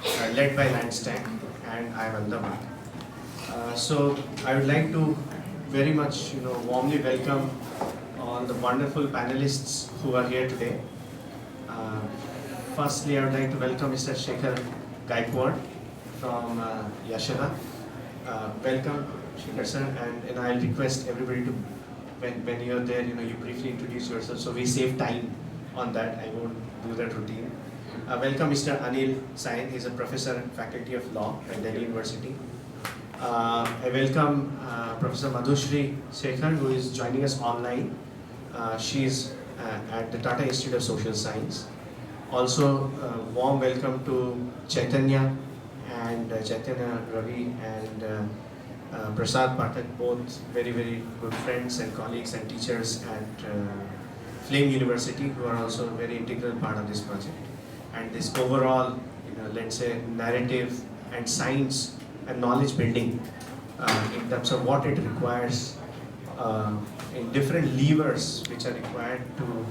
led by Landstank, and I am Ahmedabad. So I would like to very much, warmly welcome all the wonderful panelists who are here today. Uh, Firstly, I would like to welcome Mr. Shekhar Gaikwad from Yashoda. Welcome, Shekhar sir, and I'll request everybody to, when you're there, you briefly introduce yourself so we save time on that. I won't do that routine. Welcome Mr. Anil Sain, he's a professor and faculty of law at Delhi University. I welcome Professor Madhushri Shekhar, who is joining us online. She's at the Tata Institute of Social Science. Also, warm welcome to Chaitanya and Chaitanya Ravi and Prasad Pathak, both very, very good friends and colleagues and teachers at Flame University, who are also a very integral part of this project. And this overall, let's say, narrative and science and knowledge building in terms of what it requires in different levers which are required to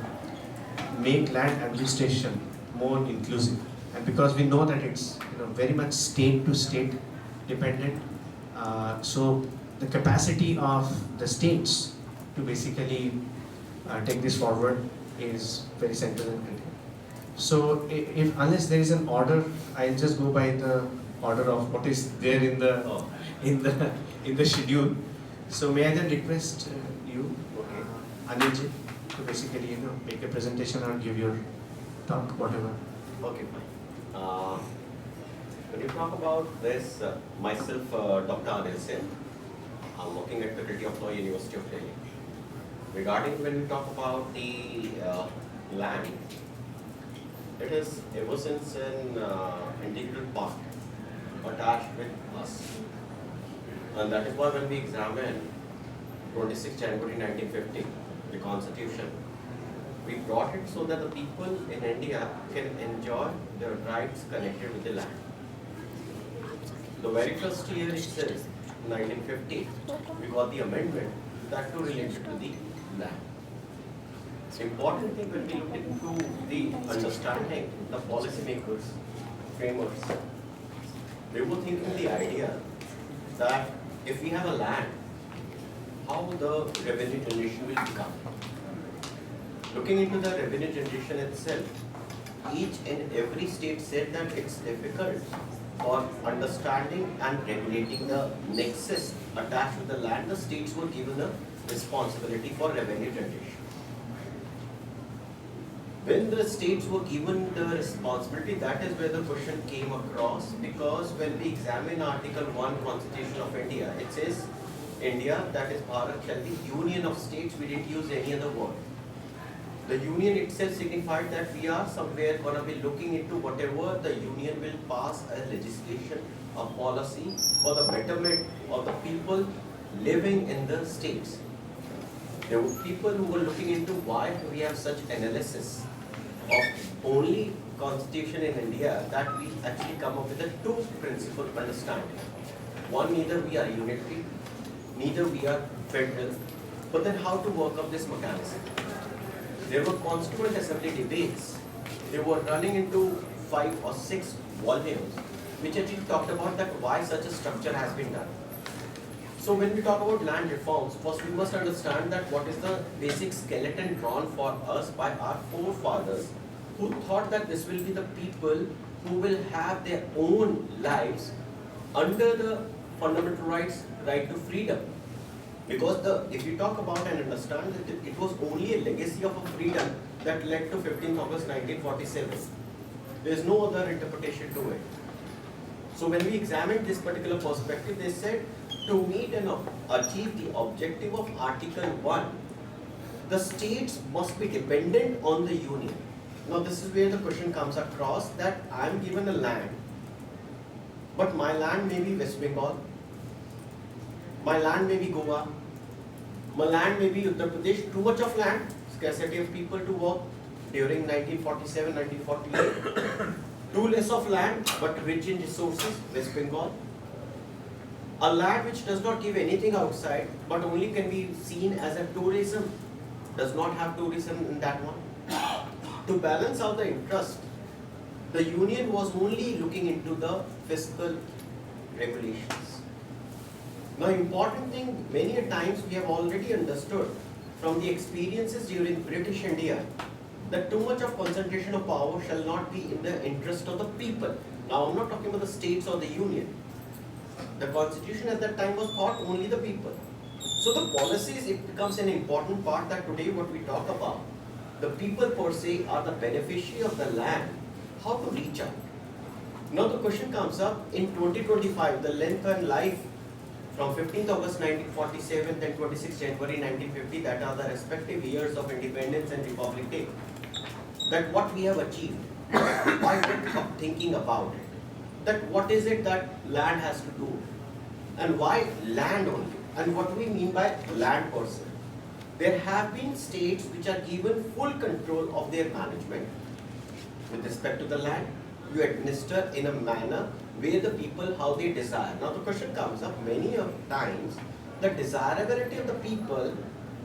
make land administration more inclusive. And because we know that it's very much state to state dependent, so the capacity of the states to basically take this forward is very central and critical. So if unless there is an order, I'll just go by the order of what is there in the schedule. So may I then request you, Anilji, to basically make a presentation or give your talk, whatever. Okay, fine. When you talk about this, myself, Dr. Anil Sen, I'm working at Faculty of Law, University of Delhi. Regarding when we talk about the land, it is ever since an integral part attached with us. And that is why when we examine 26 January 1950, the Constitution, we brought it so that the people in India can enjoy their rights connected with the land. The very first year itself, 1950, we got the amendment that too related to the land. The important thing when we look into the understanding, the policymakers, framers, they were thinking the idea that if we have a land, how the revenue generation will become. Looking into the revenue generation itself, each and every state said that it's difficult for understanding and regulating the nexus attached with the land. The states were given a responsibility for revenue generation. When the states were given the responsibility, that is where the question came across, because when we examine Article 1 Constitution of India, it says India, that is Bharat, shall be union of states. We didn't use any other word. The union itself signified that we are somewhere going to be looking into whatever the union will pass as legislation, a policy for the betterment of the people living in the states. There were people who were looking into why we have such analysis of only constitution in India, that we actually come up with a two principle understanding. One, neither we are unitary, neither we are federal, but then how to work up this mechanism. There were Constituent Assembly debates. They were running into 5 or 6 volumes, which actually talked about that why such a structure has been done. So when we talk about land reforms, first we must understand that what is the basic skeleton drawn for us by our forefathers, who thought that this will be the people who will have their own lives under the fundamental rights, right to freedom. Because if you talk about and understand that it was only a legacy of a freedom that led to 15th August 1947. There is no other interpretation to it. So when we examined this particular perspective, they said to meet and achieve the objective of Article 1, the states must be dependent on the union. Now this is where the question comes across, that I am given a land, but my land may be West Bengal, my land may be Goa, my land may be Uttar Pradesh, too much of land, scarcity of people to work during 1947, 1948. Too less of land, but rich in resources, West Bengal. A land which does not give anything outside, but only can be seen as a tourism, does not have tourism in that one. To balance out the interest, The union was only looking into the fiscal regulations. Now, important thing, many a times we have already understood from the experiences during British India that too much of concentration of power shall not be in the interest of the people. Now, I'm not talking about the states or the union. The constitution at that time was thought only the people. So the policies, it becomes an important part that today what we talk about, the people per se are the beneficiary of the land, how to reach out. Now the question comes up, in 2025, the length and life from 15th August 1947 and 26 January 1950, that are the respective years of independence and Republic Day, that what we have achieved, why we're thinking about it, that what is it that land has to do, and why land only, and what do we mean by land per se. There have been states which are given full control of their management with respect to the land. You administer in a manner where the people how they desire. Now the question comes up, many of times the desirability of the people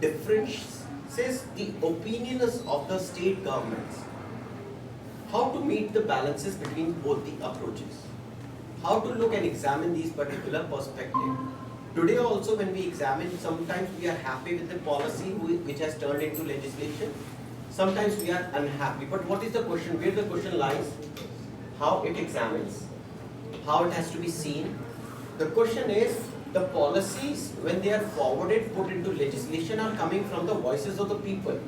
differentiates the opinions of the state governments. How to meet the balances between both the approaches. How to look and examine these particular perspectives. Today also when we examine, sometimes we are happy with the policy which has turned into legislation. Sometimes we are unhappy. But what is the question? Where the question lies? How it examines, how it has to be seen. The question is, the policies when they are forwarded, put into legislation are coming from the voices of the people.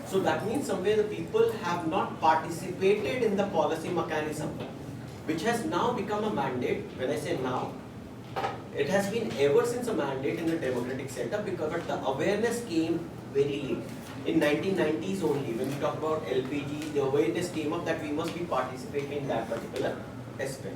So that means somewhere the people have not participated in the policy mechanism, which has now become a mandate. When I say now, it has been ever since a mandate in the democratic setup, because but the awareness came very late. In 1990s only, when we talk about LPG, the awareness came up that we must be participating in that particular aspect.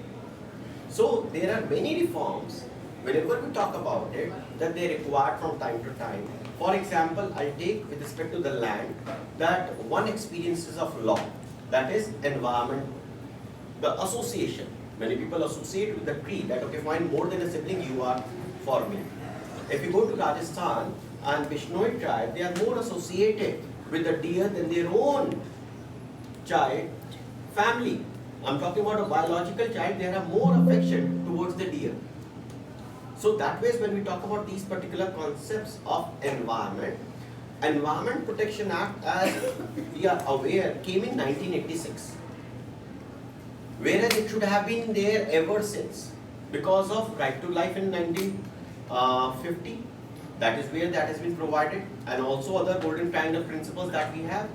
So there are many reforms, whenever we talk about it, that they required from time to time. For example, I'll take with respect to the land, that one experiences of law, that is environment, the association. Many people associate with the tree, that okay fine, more than a sibling you are for me. If you go to Rajasthan and Bishnoi tribe, they are more associated with the deer than their own child family. I'm talking about a biological child, they have more affection towards the deer. So that way when we talk about these particular concepts of environment, Environment Protection Act, as we are aware, came in 1986. Whereas it should have been there ever since, because of right to life in 1950. That is where that has been provided, and also other golden triangle principles that we have.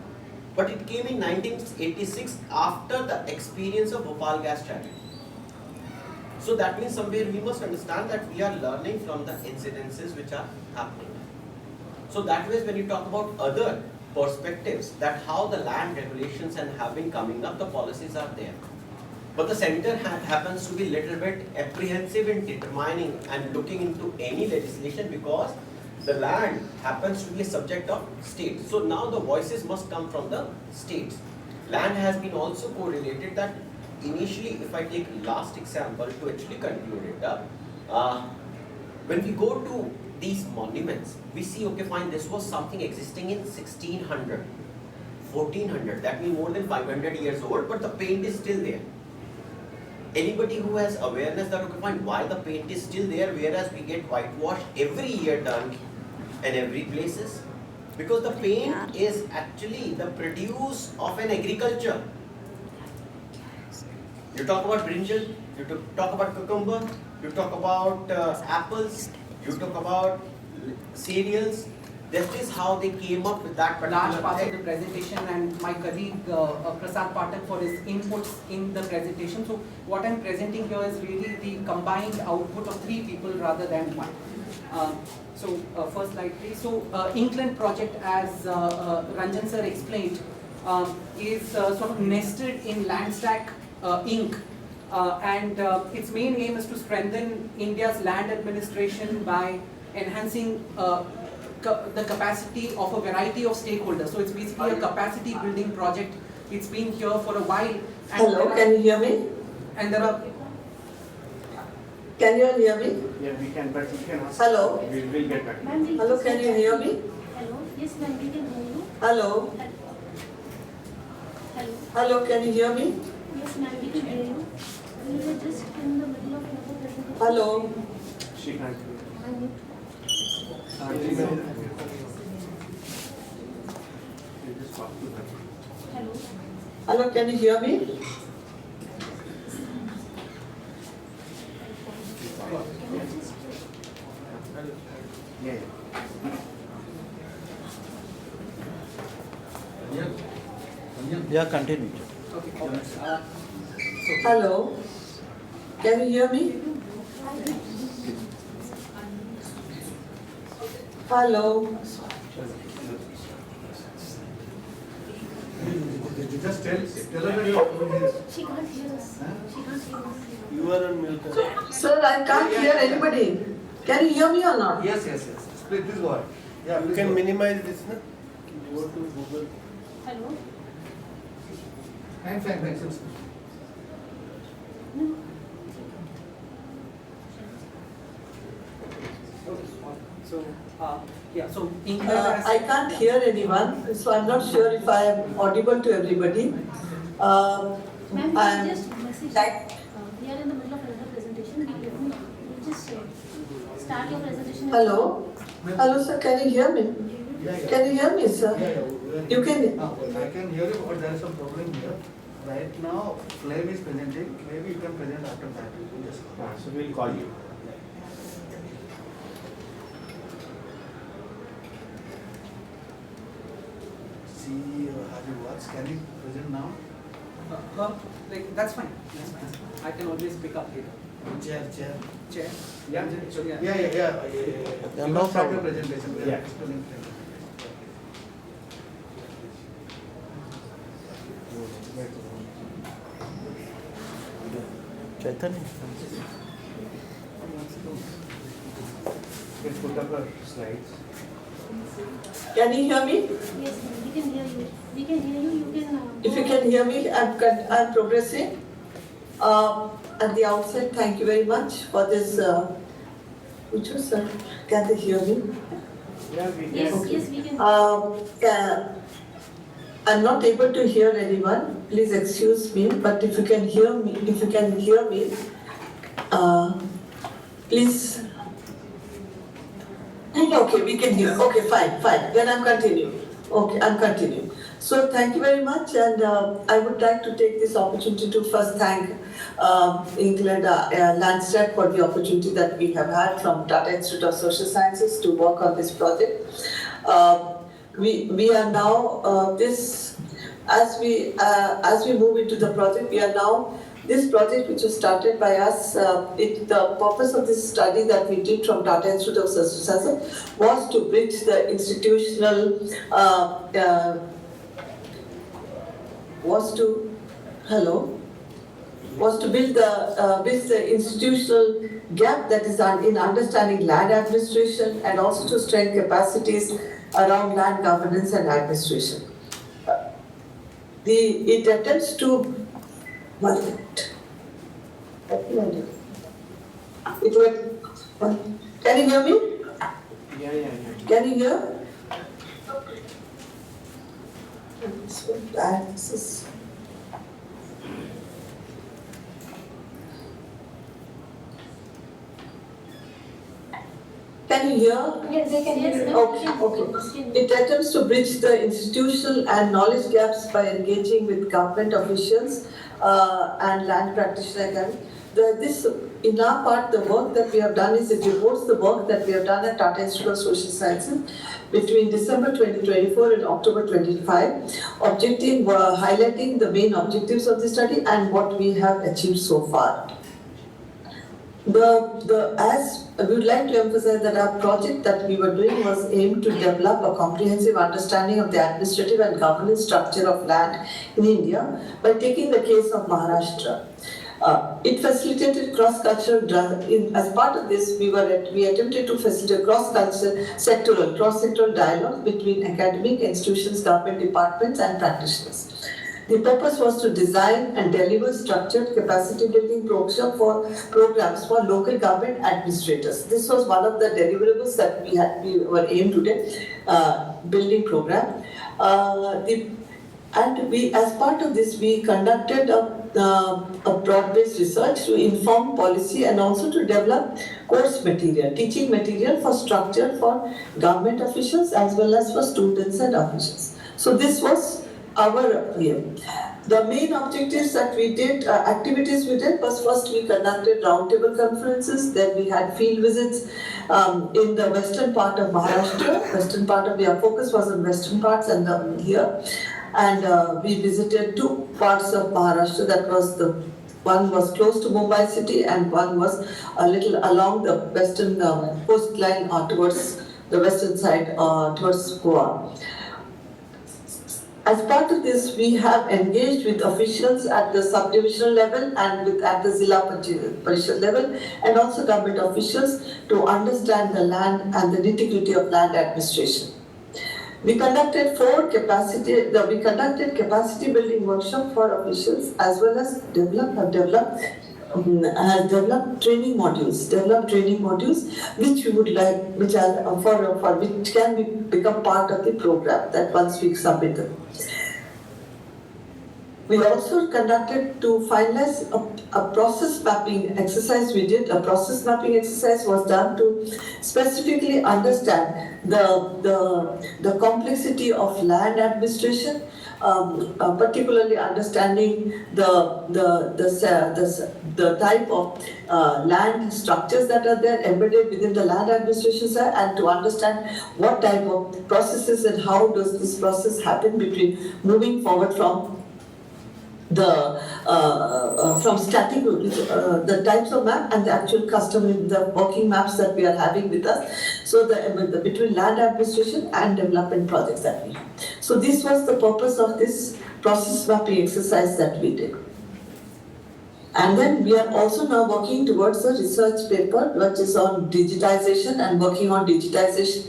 But it came in 1986 after the experience of Bhopal gas tragedy. So that means somewhere we must understand that we are learning from the incidences which are happening. So that way when you talk about other perspectives, that how the land regulations and have been coming up, the policies are there. But the center happens to be little bit apprehensive in determining and looking into any legislation, because the land happens to be a subject of states. So now the voices must come from the states. Land has been also correlated that initially, if I take last example to actually conclude it up, when we go to these monuments, we see, okay fine, this was something existing in 1600, 1400, that means more than 500 years old, but the paint is still there. Anybody who has awareness that, okay fine, why the paint is still there, whereas we get whitewash every year done in every places? Because the paint is actually the produce of an agriculture. You talk about brinjal, you talk about cucumber, you talk about apples, you talk about cereals. That is how they came up with that particular large part thing. of the presentation, and my colleague Prasad Pathak for his inputs in the presentation. So what I'm presenting here is really the combined output of three people rather than one. First slide please. So Inkland project, as Ranjan sir explained, is sort of nested in Landstack Inc. And its main aim is to strengthen India's land administration by enhancing the capacity of a variety of stakeholders. So it's basically a capacity building project. It's been here for a while. And hello, can you hear me? And there are... Can you all hear me? Yeah, we can, but you can ask. Hello? We'll get back to you. Ma'am, Hello, can you hear me? Hello. Yes, ma'am, we can hear you. Hello? Hello. Hello, can you hear me? Yes, ma'am, we can hear you. We were just in the middle of another presentation. Hello. She can't hear. You just talk to her. Hello. Hello, can you hear me? Yeah. Yeah, continue. Okay. Hello. Can you hear me? Hello. Just tell her that you are She can't hear us. She can't hear us. You are on mute. Sir, I can't hear anybody. Can you hear me or not? Yes. Please go ahead. Yeah, you can minimize this, na? Go to Google. Hello. Fine. No. So, yeah, so include as. I can't hear anyone, so I'm not sure if I am audible to everybody. Ma'am, we I'm just message. like- We are in the middle of another presentation. We just start your presentation. Hello? Hello, sir, can you hear me? Yeah. Can you hear me, sir? Yeah. You can- I can hear you, but there is some problem here. Right now, Flame is presenting. Maybe you can present after that. Just So we'll call you. see how it works. Can you present now? Like, that's fine. I can always pick up later. Chair. Chair? Yeah, so yeah. Yeah. Yeah, You no can start your problem. presentation. We are Yeah. explaining Flame. Chaitanya. You can put up her slides. Can you hear me? Yes, ma'am, we can hear you. We can hear you. You can. If you can hear me, I'm progressing. At the outset, thank you very much for this. Which was, can they hear me? Yeah, we Yes, can. yes, we can. I'm not able to hear anyone. Please excuse me. But if you can hear me, please. Okay, we can hear. Okay, fine. Then I'm continuing. Okay, I'm continuing. So thank you very much, and I would like to take this opportunity to first thank England Landstat for the opportunity that we have had from Tata Institute of Social Sciences to work on this project. We are now as we move into the project, we are now. This project, which was started by us, the purpose of this study that we did from Tata Institute of Social Sciences was to bridge the institutional, was to build the institutional gap that is in understanding land administration and also to strengthen capacities around land governance and administration. It attempts to. One minute. Can you hear me? Yeah. Can you hear? It's so bad. This is. Can you hear? Yes, they can hear you. Okay. It attempts to bridge the institutional and knowledge gaps by engaging with government officials and land practitioners. In our part, the work that we have done is it reports the work that we have done at Tata Institute of Social Sciences between December 2024 and October 2025, highlighting the main objectives of the study and what we have achieved so far. As we would like to emphasize that our project that we were doing was aimed to develop a comprehensive understanding of the administrative and governance structure of land in India by taking the case of Maharashtra. It facilitated cross-cultural, as part of this, we attempted to facilitate cross-sectoral dialogue between academic institutions, government departments and practitioners. The purpose was to design and deliver structured capacity building programs for local government administrators. This was one of the deliverables that we were aimed to do, building program. And we, as part of this, we conducted a broad-based research to inform policy and also to develop course material, teaching material for structure for government officials as well as for students and officials. So this was our aim. The main objectives that we did, activities we did, was first we conducted roundtable conferences, then we had field visits in the western part of Maharashtra. Western part of our focus was on western parts and here. And we visited two parts of Maharashtra. That was one was close to Mumbai city and one was a little along the western coastline towards the western side towards Goa. As part of this, we have engaged with officials at the subdivisional level and at the Zilla Parishad level, and also government officials to understand the land and the nitty-gritty of land administration. We conducted capacity building workshop for officials as well as developed training modules which we would like, which can become part of the program that once we submit them. We also conducted to finalize a process mapping exercise. A process mapping exercise was done to specifically understand the complexity of land administration, particularly understanding the type of land structures that are there embedded within the land administration side, and to understand what type of processes and how does this process happen between moving forward from from static the types of map and the actual the working maps that we are having with us. So between land administration and development projects that we have. So this was the purpose of this process mapping exercise that we did. And then we are also now working towards a research paper which is on digitization and working on digitization.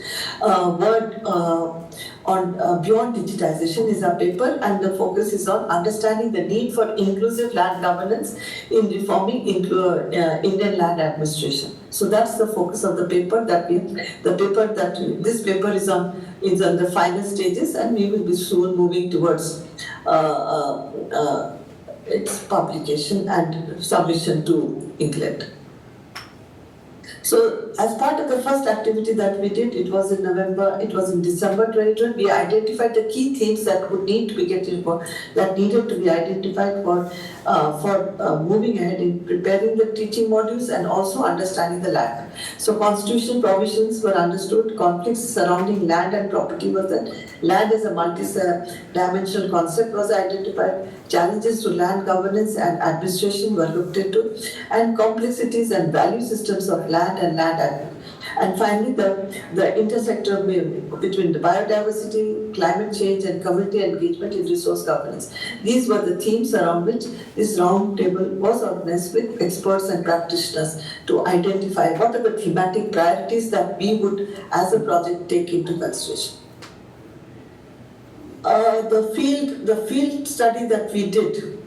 Beyond digitization is a paper, and the focus is on understanding the need for inclusive land governance in reforming Indian land administration. So that's the focus of the paper this paper is on the final stages, and we will be soon moving towards its publication and submission to England. So, as part of the first activity that we did, it was in December 2020, we identified the key themes that needed to be identified for moving ahead in preparing the teaching modules and also understanding the land. So, constitutional provisions were understood, conflicts surrounding land and property was that, land as a multi-dimensional concept was identified, challenges to land governance and administration were looked into, and complexities and value systems of land and land admin. And finally, the intersector between the biodiversity, climate change, and community engagement in resource governance. These were the themes around which this round table was organized with experts and practitioners to identify what are the thematic priorities that we would, as a project, take into consideration. The field study that we did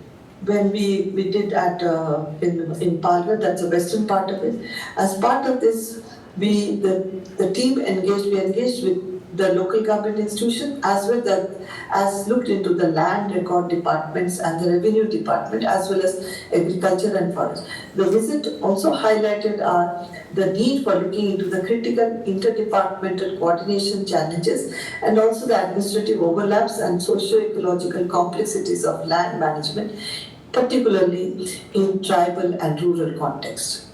when we did in Palghar, that's the western part of it. As part of this, the team engaged with the local government institution as well as looked into the land record departments and the revenue department as well as agriculture and forest. The visit also highlighted the need for looking into the critical interdepartmental coordination challenges and also the administrative overlaps and socio-ecological complexities of land management, particularly in tribal and rural contexts.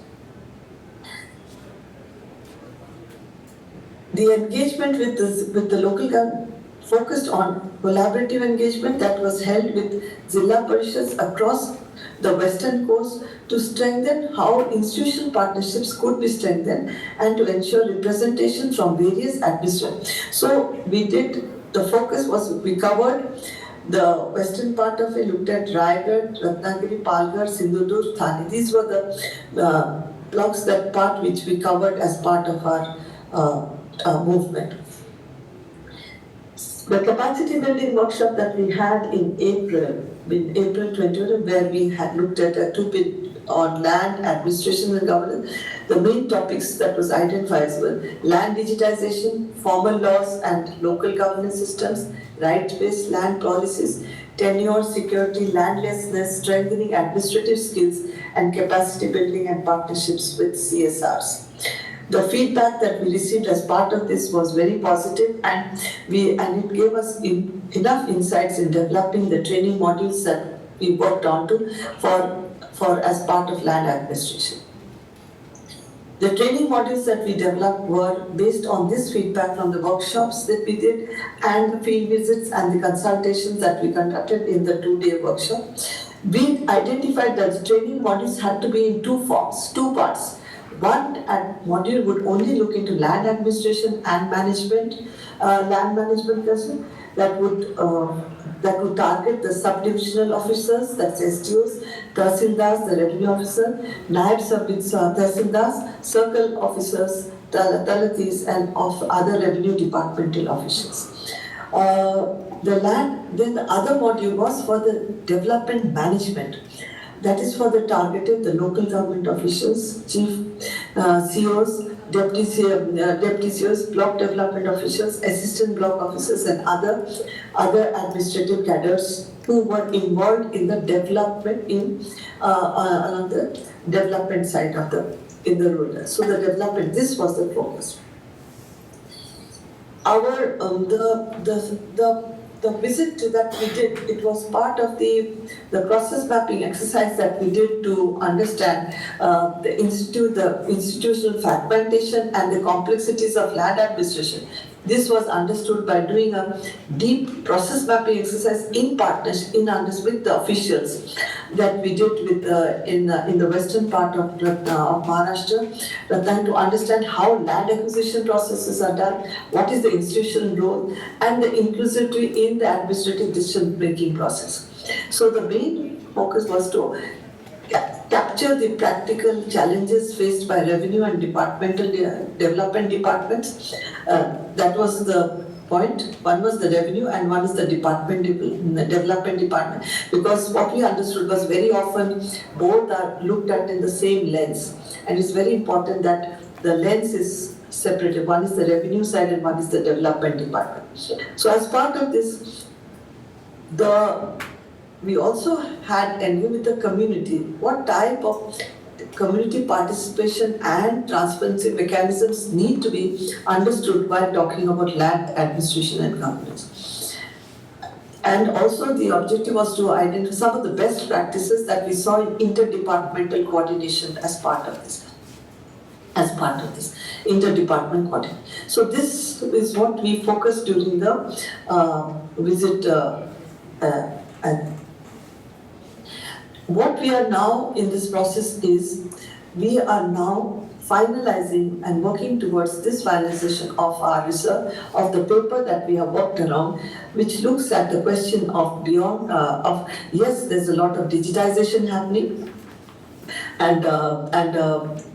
The engagement with the local government focused on collaborative engagement that was held with Zilla Parishads across the western coast to strengthen how institutional partnerships could be strengthened and to ensure representation from various administrations. So we covered the western part of it, looked at Raigad, Ratnagiri, Palghar, Sindhudurg, Thane. These were the blocks, which we covered as part of our movement. The capacity building workshop that we had in April 2020, where we had looked at on land administration and governance. The main topics that was identified were land digitization, formal laws and local governance systems, right-based land policies, tenure, security, landlessness, strengthening administrative skills, and capacity building and partnerships with CSRs. The feedback that we received as part of this was very positive, and it gave us enough insights in developing the training modules that we worked on to for as part of land administration. The training modules that we developed were based on this feedback from the workshops that we did and the field visits and the consultations that we conducted in the 2-day workshop. We identified that the training modules had to be in two forms, two parts. One module would only look into land administration and management, land management question that would target the subdivisional officers, that's SDOs, Tahsildars, the revenue officer, Naib Tahsildars, circle officers, Talatis, and of other revenue departmental officials. Then the other module was for the development management. That is for the targeted, the local government officials, chief COs, deputy COs, block development officials, assistant block officers, and other administrative cadres who were involved in the development along the development side of in the rural. So the development, this was the focus. Our the visit that we did, it was part of the process mapping exercise that we did to understand the institutional fragmentation and the complexities of land administration. This was understood by doing a deep process mapping exercise in partnership with the officials that we did with in the western part of Maharashtra, trying to understand how land acquisition processes are done, what is the institutional role, and the inclusivity in the administrative decision-making process. So the main focus was to capture the practical challenges faced by revenue and departmental development departments. That was the point. One was the revenue and one is the development department. Because what we understood was very often both are looked at in the same lens. And it's very important that the lens is separated. One is the revenue side and one is the development department. So as part of this, we also had a view with the community. What type of community participation and transparency mechanisms need to be understood while talking about land administration and governance. And also the objective was to identify some of the best practices that we saw in interdepartmental coordination as part of this. Interdepartment coordination. So this is what we focused during the visit. What we are now in this process is, we are now finalizing and working towards this finalization of our research, of the paper that we have worked around, which looks at the question of beyond, yes, there's a lot of digitization happening, and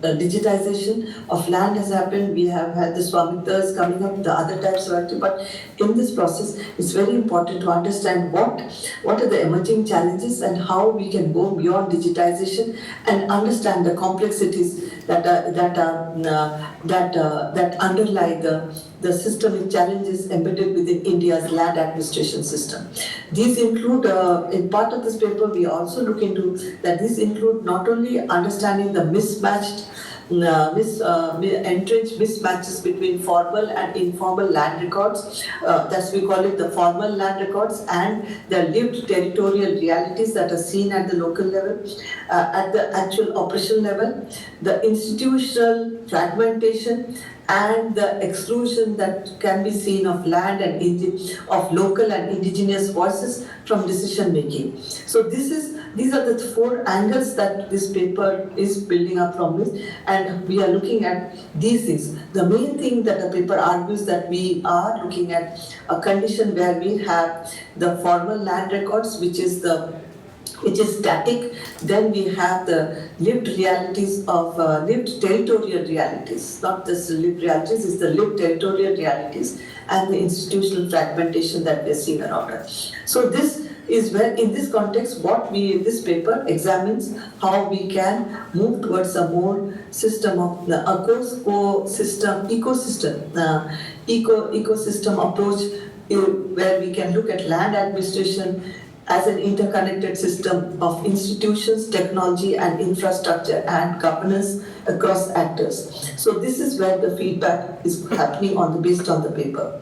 digitization of land has happened. We have had the Swamitas coming up, the other types of activity, but in this process, it's very important to understand what are the emerging challenges and how we can go beyond digitization and understand the complexities that underlie the systemic challenges embedded within India's land administration system. These include, in part of this paper, we also look into that these include not only understanding the entrenched mismatches between formal and informal land records, that's we call it the formal land records, and the lived territorial realities that are seen at the local level, at the actual operational level, the institutional fragmentation, and the exclusion that can be seen of land and of local and indigenous voices from decision making. So these are the 4 angles that this paper is building up from this, and we are looking at these things. The main thing that the paper argues that we are looking at a condition where we have the formal land records, which is static. Then we have the lived realities of lived territorial realities, not just lived realities, it's the lived territorial realities and the institutional fragmentation that we're seeing around us. So this is where in this context this paper examines how we can move towards a more system of ecosystem approach where we can look at land administration as an interconnected system of institutions, technology and infrastructure and governance across actors. So this is where the feedback is happening based on the paper.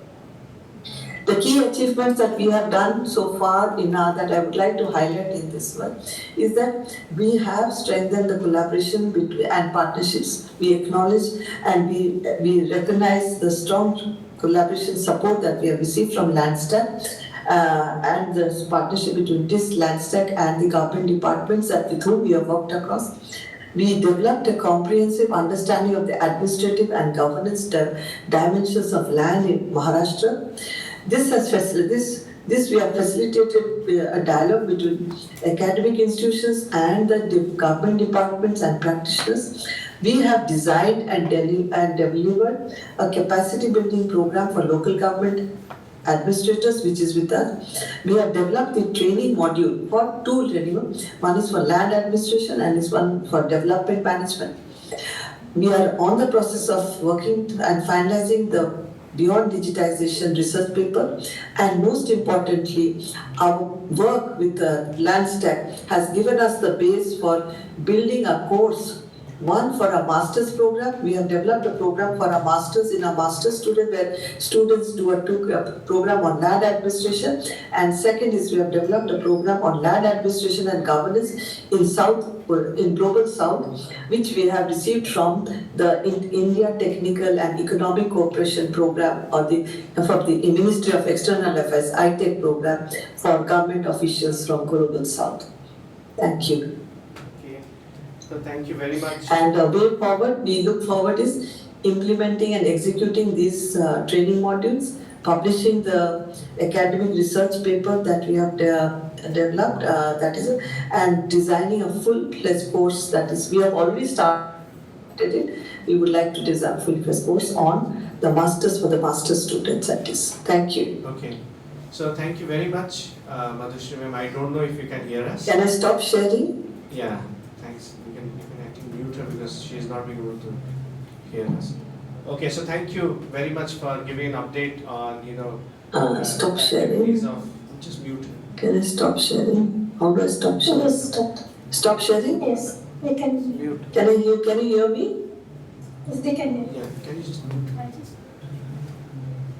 The key achievements that we have done so far that I would like to highlight in this one is that we have strengthened the collaboration and partnerships. We acknowledge and we recognize the strong collaboration support that we have received from Landstack and the partnership between TIS, Landstack and the government departments with whom we have worked across. We developed a comprehensive understanding of the administrative and governance dimensions of land in Maharashtra. This we have facilitated a dialogue between academic institutions and the government departments and practitioners. We have designed and delivered a capacity building program for local government administrators, which is with us. We have developed the training module for two training. One is for land administration and is one for development management. We are on the process of working and finalizing the Beyond Digitization research paper, and most importantly, our work with the Landstack has given us the base for building a course. One for a master's program. We have developed a program for a master's student where students do a program on land administration, and second is we have developed a program on land administration and governance in Global South, which we have received from the India Technical and Economic Cooperation Program from the Ministry of External Affairs ITEC program for government officials from Global South. Thank you. So thank you very much. And way forward, we look forward is implementing and executing these training modules, publishing the academic research paper that we have developed, and designing a full-fledged course we have already started it. We would like to design a full-fledged course on the masters for the master's students at this. Thank you. Okay. So thank you very much, Madhushri ma'am. I don't know if you can hear us. Can I stop sharing? Yeah. Thanks. You can actually mute her because she is not being able to hear us. Okay, so thank you very much for giving an update on Stop sharing. Just mute. Can I stop sharing? How do I stop sharing? Yes, stop. Stop sharing? Yes, we can. Mute. Can you hear me? Yes, they can hear. Yeah. Can you just mute?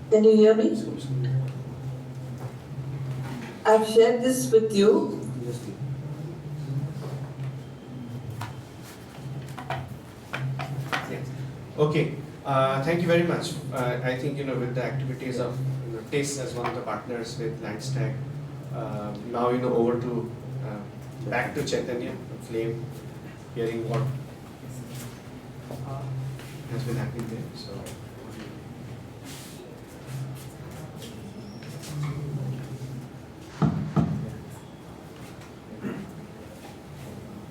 Can you hear me? Just mute. I've shared this with you. Yes. Okay. Thank you very much. I think with the activities of TIS as one of the partners with Landstack, now over to back to Chaitanya, Flame, hearing what has been happening there. So.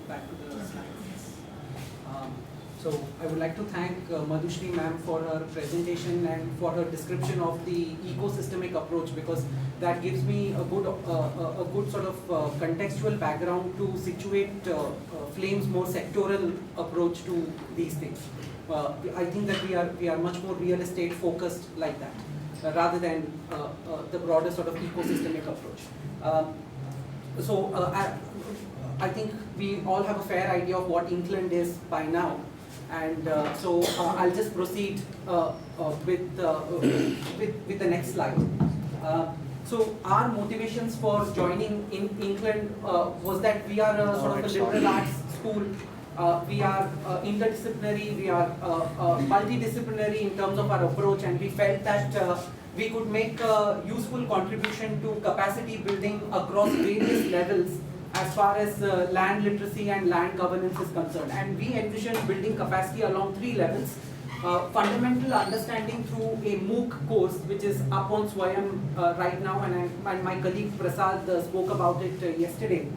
Back to the slides. So I would like to thank Madhushri ma'am for her presentation and for her description of the ecosystemic approach, because that gives me a good sort of contextual background to situate Flame's more sectoral approach to these things. I think that we are much more real estate focused like that, rather than the broader sort of ecosystemic approach. I think we all have a fair idea of what Inkland is by now, and so I'll just proceed with the next slide. So our motivations for joining in Inkland was that we are a sort of a liberal arts school. We are interdisciplinary, we are multidisciplinary in terms of our approach, and we felt that we could make a useful contribution to capacity building across various levels as far as land literacy and land governance is concerned. And we envision building capacity along 3 levels. Fundamental understanding through a MOOC course, which is up on Swayam right now, and my colleague Prasad spoke about it yesterday.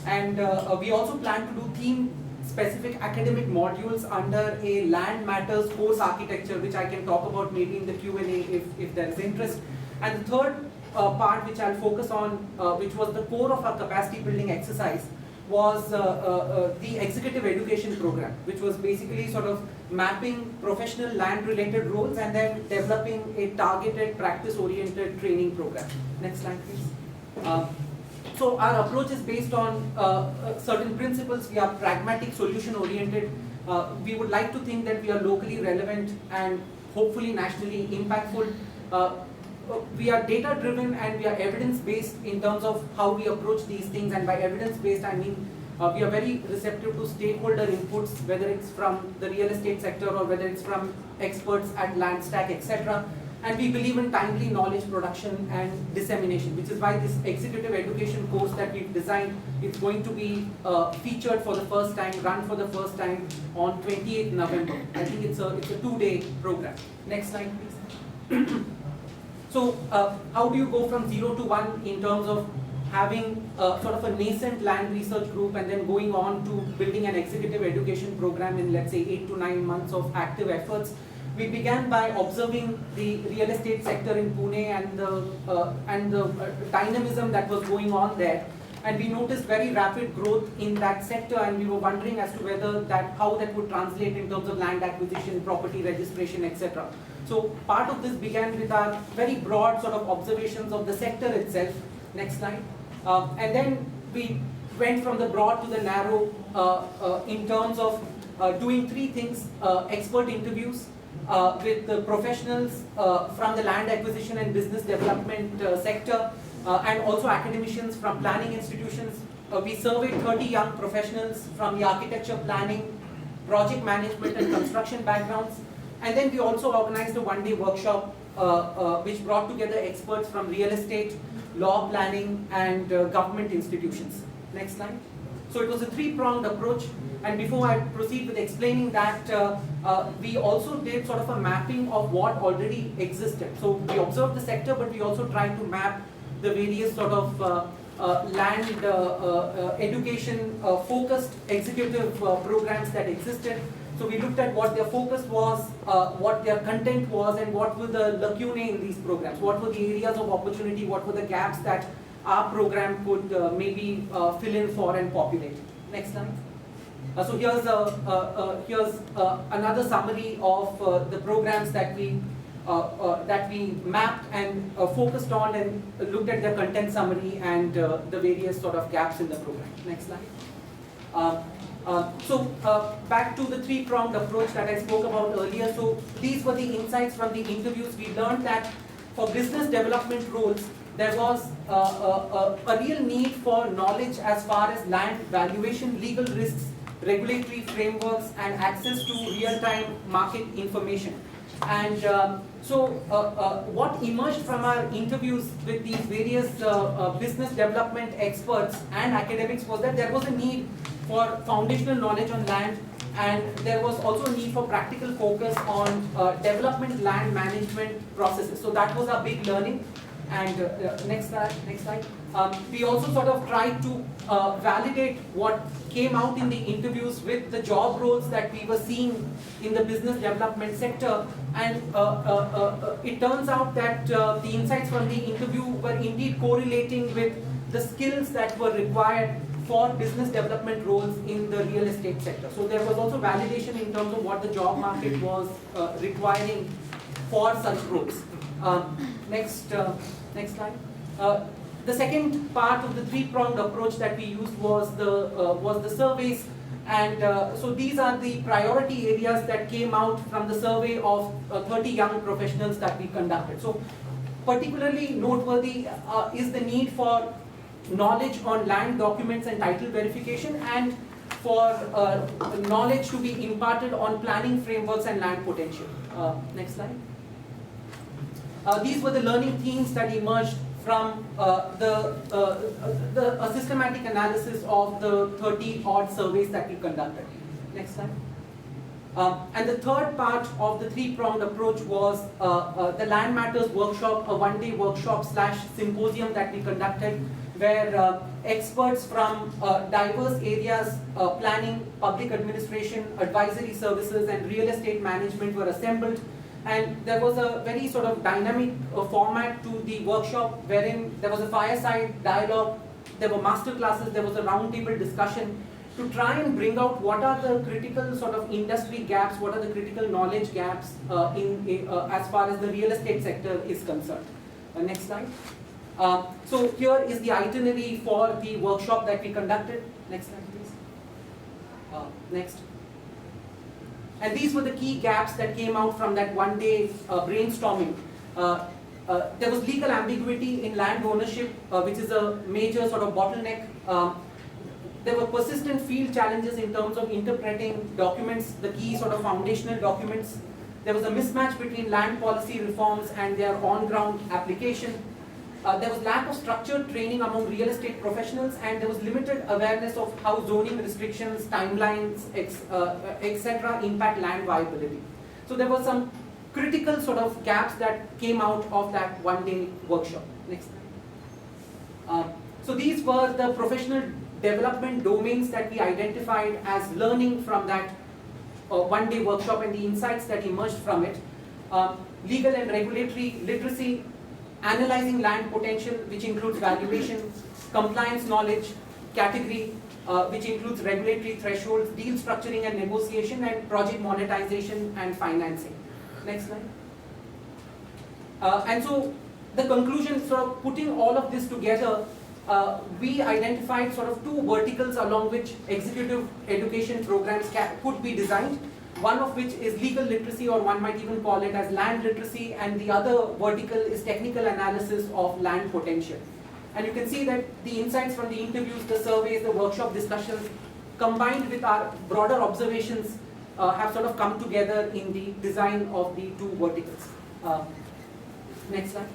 And we also plan to do theme-specific academic modules under a land matters course architecture, which I can talk about maybe in the Q&A if there is interest. And the third part which I'll focus on, which was the core of our capacity building exercise, was the executive education program, which was basically sort of mapping professional land-related roles and then developing a targeted, practice-oriented training program. Next slide, please. So our approach is based on certain principles. We are pragmatic, solution-oriented. We would like to think that we are locally relevant and hopefully nationally impactful. We are data-driven and we are evidence-based in terms of how we approach these things. And by evidence-based, I mean we are very receptive to stakeholder inputs, whether it's from the real estate sector or whether it's from experts at Landstack, etc. And we believe in timely knowledge production and dissemination, which is why this executive education course that we've designed is going to be featured for the first time, run for the first time on 28th November. I think it's a 2-day program. Next slide, please. So how do you go from 0 to 1 in terms of having sort of a nascent land research group and then going on to building an executive education program in, let's say, 8 to 9 months of active efforts? We began by observing the real estate sector in Pune and the dynamism that was going on there. And we noticed very rapid growth in that sector, and we were wondering as to whether how that would translate in terms of land acquisition, property registration, etc. So part of this began with our very broad sort of observations of the sector itself. Next slide. And then we went from the broad to the narrow in terms of doing 3 things: expert interviews with the professionals from the land acquisition and business development sector, and also academicians from planning institutions. We surveyed 30 young professionals from the architecture, planning, project management and construction backgrounds. And then we also organized a 1-day workshop which brought together experts from real estate, law, planning and government institutions. Next slide. So it was a 3-pronged approach. And before I proceed with explaining that, we also did sort of a mapping of what already existed. So we observed the sector, but we also tried to map the various sort of land education focused executive programs that existed. So we looked at what their focus was, what their content was, and what were the lacunae in these programs. What were the areas of opportunity, what were the gaps that our program could maybe fill in for and populate. Next slide. So here's another summary of the programs that we mapped and focused on and looked at their content summary and the various sort of gaps in the program. Next slide. Back to the 3-pronged approach that I spoke about earlier. So these were the insights from the interviews. We learned that for business development roles, there was a real need for knowledge as far as land valuation, legal risks, regulatory frameworks, and access to real-time market information. And what emerged from our interviews with these various business development experts and academics was that there was a need for foundational knowledge on land, and there was also a need for practical focus on development land management processes. So that was our big learning. And next slide. We also sort of tried to validate what came out in the interviews with the job roles that we were seeing in the business development sector. And it turns out that the insights from the interview were indeed correlating with the skills that were required for business development roles in the real estate sector. So there was also validation in terms of what the job market was requiring for such roles. Next slide. The second part of the 3-pronged approach that we used was the surveys, and so these are the priority areas that came out from the survey of 30 young professionals that we conducted. So particularly noteworthy is the need for knowledge on land documents and title verification, and for knowledge to be imparted on planning frameworks and land potential. Next slide. These were the learning themes that emerged from a systematic analysis of the 30-odd surveys that we conducted. Next slide. And the third part of the 3-pronged approach was the Land Matters Workshop, a 1-day workshop / symposium that we conducted, where experts from diverse areas, planning, public administration, advisory services, and real estate management were assembled. And there was a very sort of dynamic format to the workshop, wherein there was a fireside dialogue, there were master classes, there was a roundtable discussion to try and bring out what are the critical sort of industry gaps, what are the critical knowledge gaps as far as the real estate sector is concerned. Next slide. So here is the itinerary for the workshop that we conducted. Next slide, please. Next. And these were the key gaps that came out from that one-day brainstorming. There was legal ambiguity in land ownership, which is a major sort of bottleneck. There were persistent field challenges in terms of interpreting documents, the key sort of foundational documents. There was a mismatch between land policy reforms and their on-ground application. There was lack of structured training among real estate professionals, and there was limited awareness of how zoning restrictions, timelines, etc. impact land viability. So there were some critical sort of gaps that came out of that one-day workshop. Next. So these were the professional development domains that we identified as learning from that one-day workshop and the insights that emerged from it. Legal and regulatory literacy, analyzing land potential, which includes valuation, compliance knowledge, category, which includes regulatory thresholds, deal structuring and negotiation, and project monetization and financing. Next slide. And so the conclusion, sort of putting all of this together, we identified sort of two verticals along which executive education programs could be designed. One of which is legal literacy, or one might even call it as land literacy, and the other vertical is technical analysis of land potential. And you can see that the insights from the interviews, the surveys, the workshop discussions, combined with our broader observations, have sort of come together in the design of the two verticals. Next slide.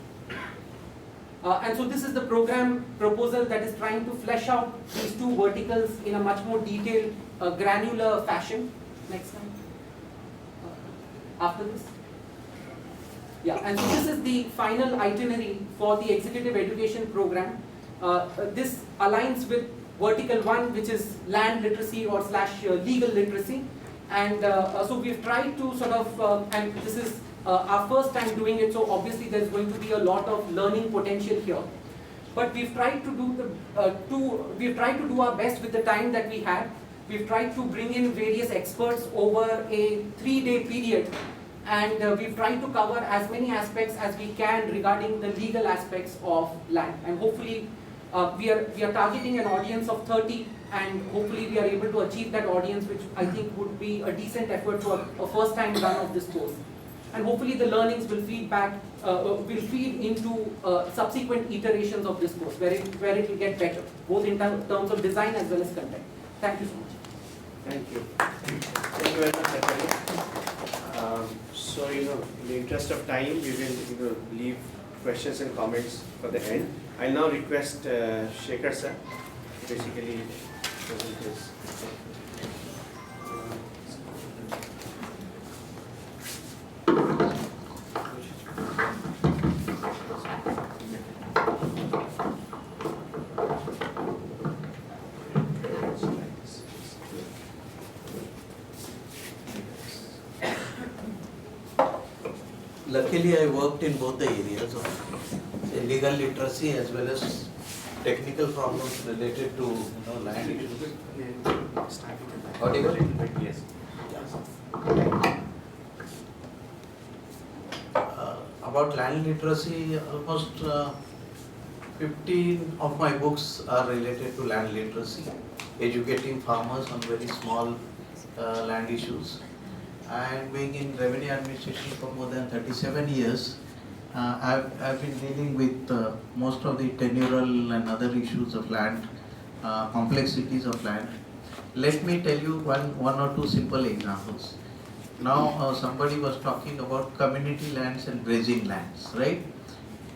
And so this is the program proposal that is trying to flesh out these two verticals in a much more detailed, granular fashion. Next slide. After this. Yeah, and so this is the final itinerary for the executive education program. This aligns with vertical 1, which is land literacy or / legal literacy. And so we've tried to sort of, and this is our first time doing it, so obviously there's going to be a lot of learning potential here. But we've tried to do our best with the time that we had. We've tried to bring in various experts over a 3-day period, and we've tried to cover as many aspects as we can regarding the legal aspects of land. And hopefully we are targeting an audience of 30, and hopefully we are able to achieve that audience, which I think would be a decent effort for a first time run of this course. And hopefully the learnings will feed into subsequent iterations of this course, where it will get better, both in terms of design as well as content. Thank you so much. Thank you. Thank you very much, Akali. So, in the interest of time, we will leave questions and comments for the end. I'll now request Shekhar sir to basically present his. Luckily, I worked in both the areas of legal literacy as well as technical problems related to land issues. Audible? Yes. About land literacy, almost 15 of my books are related to land literacy, educating farmers on very small land issues. And being in revenue administration for more than 37 years, I've been dealing with most of the tenural and other issues of land, complexities of land. Let me tell you one or two simple examples. Now somebody was talking about community lands and grazing lands, right?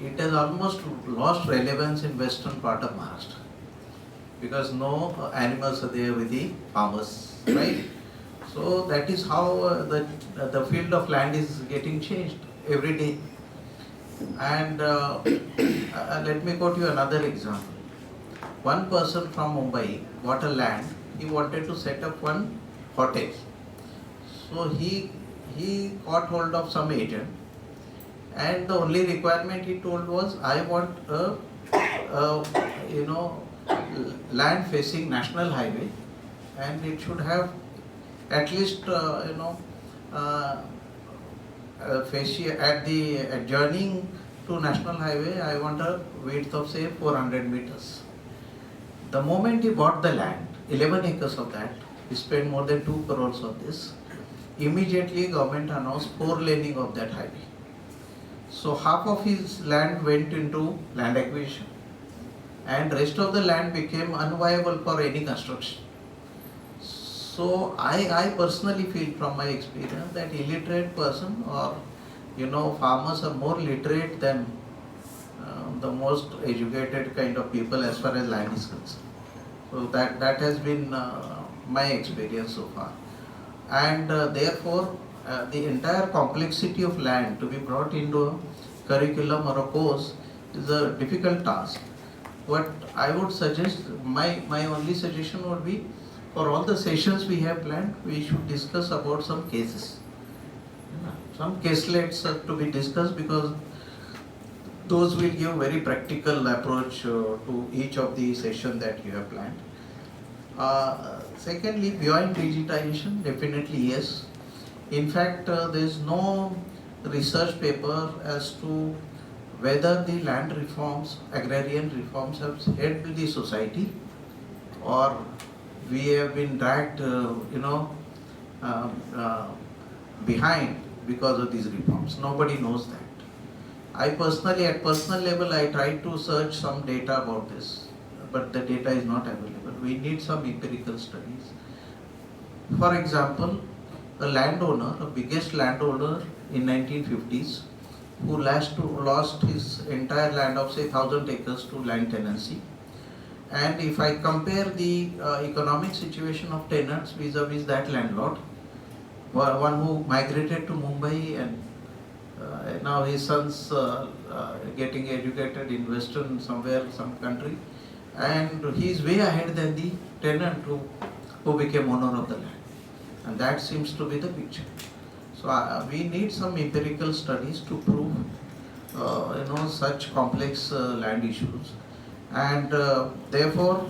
It has almost lost relevance in western part of Maharashtra because no animals are there with the farmers, right? So that is how the field of land is getting changed every day. And let me quote you another example. One person from Mumbai bought a land. He wanted to set up one hotel. So he he got hold of some agent, and the only requirement he told was, I want you know, land facing national highway, and it should have at least at the adjoining to national highway, I want a width of say 400 meters. The moment he bought the land, 11 acres of that, he spent more than 2 crores on this. Immediately government announced 4-laning of that highway. So half of his land went into land acquisition, and rest of the land became unviable for any construction. So I personally feel from my experience that illiterate person or farmers are more literate than the most educated kind of people as far as land is concerned. So that has been my experience so far, and therefore the entire complexity of land to be brought into a curriculum or a course is a difficult task. What I would suggest, my only suggestion would be, for all the sessions we have planned, we should discuss about some cases. Some caselets are to be discussed, because those will give very practical approach to each of the sessions that you have planned. Secondly, beyond digitization, definitely yes. In fact, there is no research paper as to whether the land reforms, agrarian reforms have helped the society, or we have been dragged, behind because of these reforms. Nobody knows that. I personally, at personal level, I tried to search some data about this, but the data is not available. We need some empirical studies. For example, a landowner, a biggest landowner in 1950s, who lost his entire land of say 1,000 acres to land tenancy. And if I compare the economic situation of tenants vis-a-vis that landlord, one who migrated to Mumbai, and now his son's getting educated in Western some country, and he is way ahead than the tenant who became owner of the land. And that seems to be the picture. So we need some empirical studies to prove such complex land issues, and therefore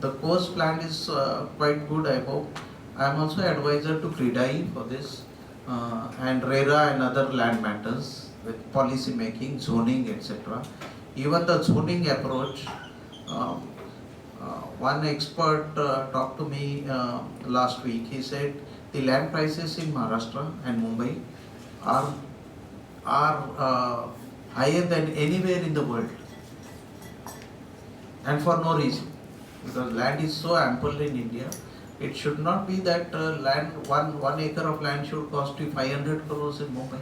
the course plan is quite good, I hope. I am also advisor to CREDAI for this, and RERA and other land matters with policy making, zoning, etc. Even the zoning approach, one expert talked to me last week. He said the land prices in Maharashtra and Mumbai are higher than anywhere in the world, and for no reason, because land is so ample in India. It should not be that one acre of land should cost you 500 crores in Mumbai,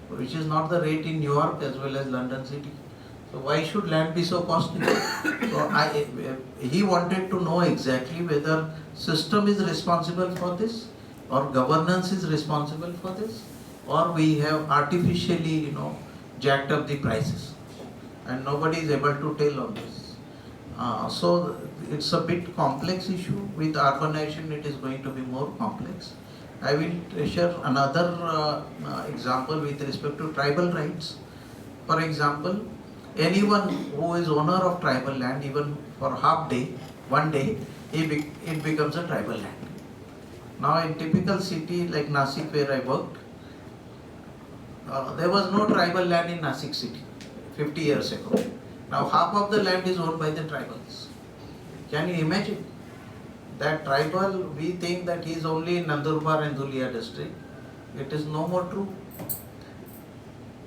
which is not the rate in New York as well as London city. So why should land be so costly? So he wanted to know exactly whether system is responsible for this, or governance is responsible for this, or we have artificially jacked up the prices, and nobody is able to tell on this. So it's a bit complex issue. With urbanization, it is going to be more complex. I will share another example with respect to tribal rights. For example, anyone who is owner of tribal land, even for half day, one day, it becomes a tribal land. Now in typical city like Nasik, where I worked, there was no tribal land in Nasik city 50 years ago. Now half of the land is owned by the tribals. Can you imagine? That tribal, we think that he is only in Nandurbar and Dhulia district. It is no more true.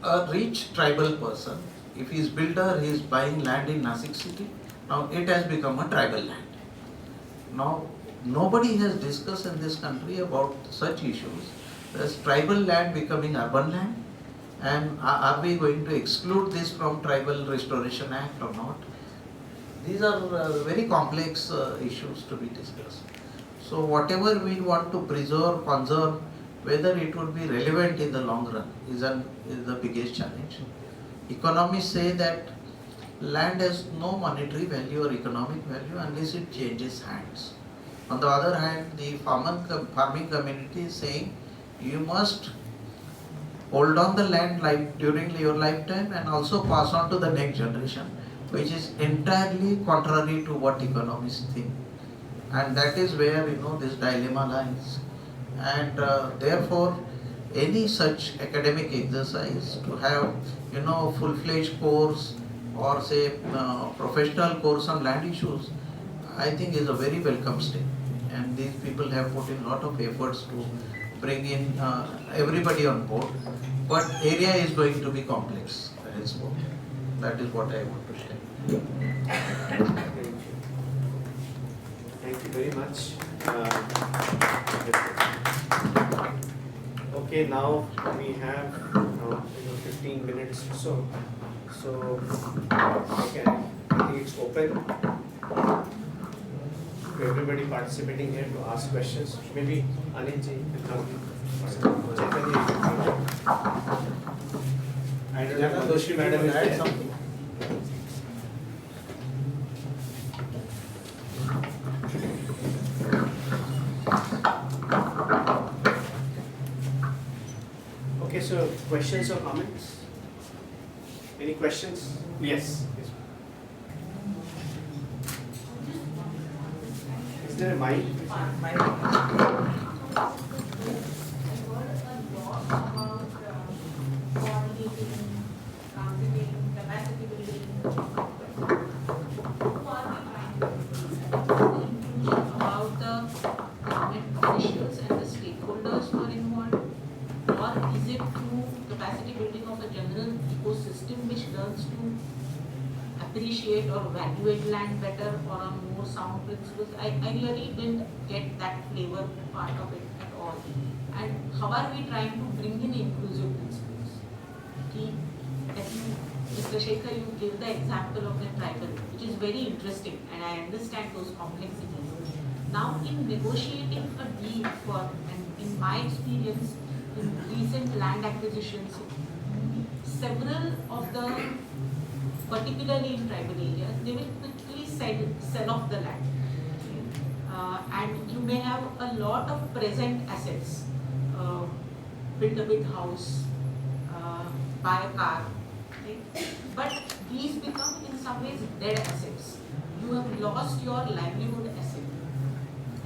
A rich tribal person, if he is builder, he is buying land in Nasik city. Now it has become a tribal land. Now nobody has discussed in this country about such issues. There's tribal land becoming urban land, and are we going to exclude this from Tribal Restoration Act or not? These are very complex issues to be discussed. So whatever we want to preserve, conserve, whether it would be relevant in the long run is the biggest challenge. Economists say that land has no monetary value or economic value unless it changes hands. On the other hand, the farming community is saying you must hold on the land during your lifetime and also pass on to the next generation, which is entirely contrary to what economists think. And that is where this dilemma lies. And therefore, any such academic exercise to have full-fledged course or say professional course on land issues, I think is a very welcome step. And these people have put in a lot of efforts to bring in everybody on board. But area is going to be complex. That is what I want to share. Thank you very much. Okay, now we have 15 minutes or so. So okay, I think it's open to everybody participating here to ask questions. Maybe Anilji will come. Chaitanya, and Jana Doshi madam is there. Okay, so questions or comments? Any questions? Yes. Yes. Is there a mic? About the government officials and the stakeholders who are involved, or is it through capacity building of a general ecosystem which learns to appreciate or evaluate land better or on more sound principles? I really didn't get that flavor part of it at all. And how are we trying to bring in inclusive principles? Mr. Shekhar, you give the example of the tribal, which is very interesting, and I understand those complexities. Now, in negotiating a deal and in my experience in recent land acquisitions, several of the, particularly in tribal areas, they will quickly sell off the land. And you may have a lot of present assets, build a big house, buy a car, right? But these become in some ways dead assets. You have lost your livelihood asset.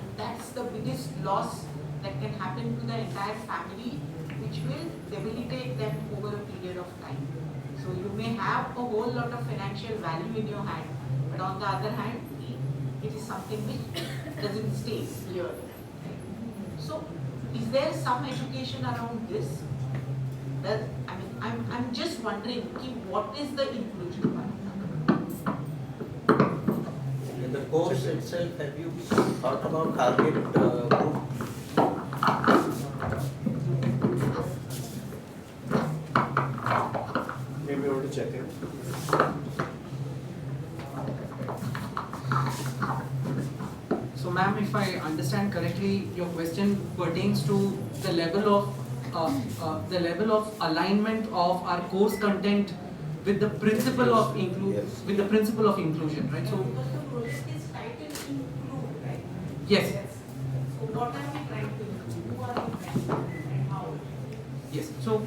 And that's the biggest loss that can happen to the entire family, which will debilitate them over a period of time. So you may have a whole lot of financial value in your hand, but on the other hand, it is something which doesn't stay here. Right? So is there some education around this? I'm just wondering, what is the inclusion part? In the course itself, have you thought about target group? Maybe we want to check it. So ma'am, if I understand correctly, your question pertains to the level of alignment of our course content with the principle of inclusion, right? So Because the project is titled Include, right? yes, So what are we trying to include? Who are we trying to include and how? yes. So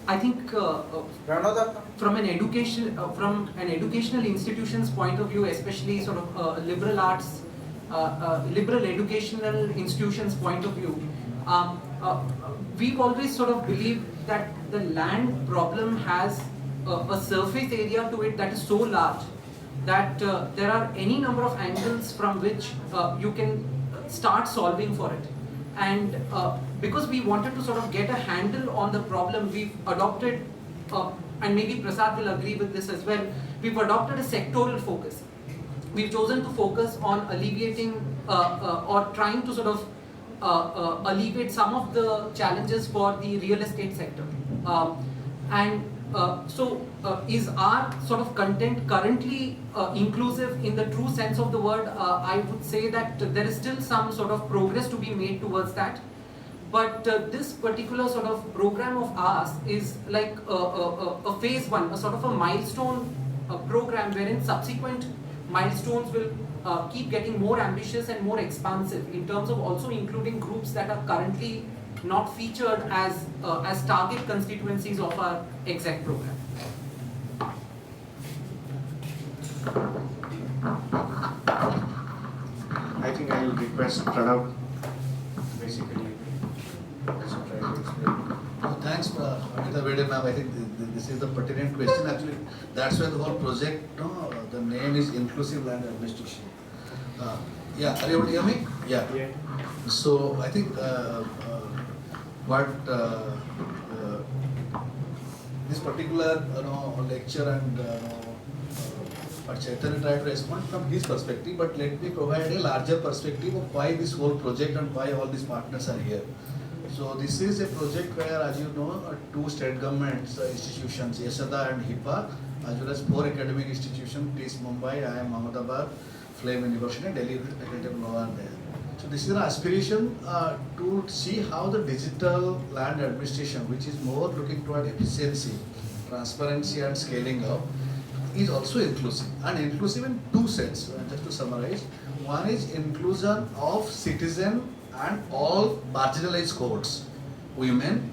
I think from an educational institution's point of view, especially sort of liberal arts, liberal educational institutions' point of view, we've always sort of believed that the land problem has a surface area to it that is so large that there are any number of angles from which you can start solving for it. And because we wanted to sort of get a handle on the problem, we've adopted, and maybe Prasad will agree with this as well, we've adopted a sectoral focus. We've chosen to focus on alleviating or trying to sort of alleviate some of the challenges for the real estate sector. So is our sort of content currently inclusive in the true sense of the word? I would say that there is still some sort of progress to be made towards that. But this particular sort of program of ours is like a phase one, a sort of a milestone program wherein subsequent milestones will keep getting more ambitious and more expansive in terms of also including groups that are currently not featured as target constituencies of our exact program. I think I will request Pranav basically also try to explain. Thanks, Amita Vede ma'am. I think this is the pertinent question. Actually, that's why the whole project, the name is Inclusive Land Administration. Yeah, are you able to hear me? Yeah. So I think what this particular lecture and what Chaitanya tried to respond from his perspective, but let me provide a larger perspective of why this whole project and why all these partners are here. So this is a project where, as you know, two state governments institutions, Yashoda and HIPAA, as well as 4 academic institutions, TISS Mumbai, IIM Ahmedabad, Flame University, and Delhi Faculty of Law are there. So this is an aspiration to see how the digital land administration, which is more looking toward efficiency, transparency and scaling up, is also inclusive. And inclusive in 2 senses, just to summarize. One is inclusion of citizen and all marginalized cohorts, women,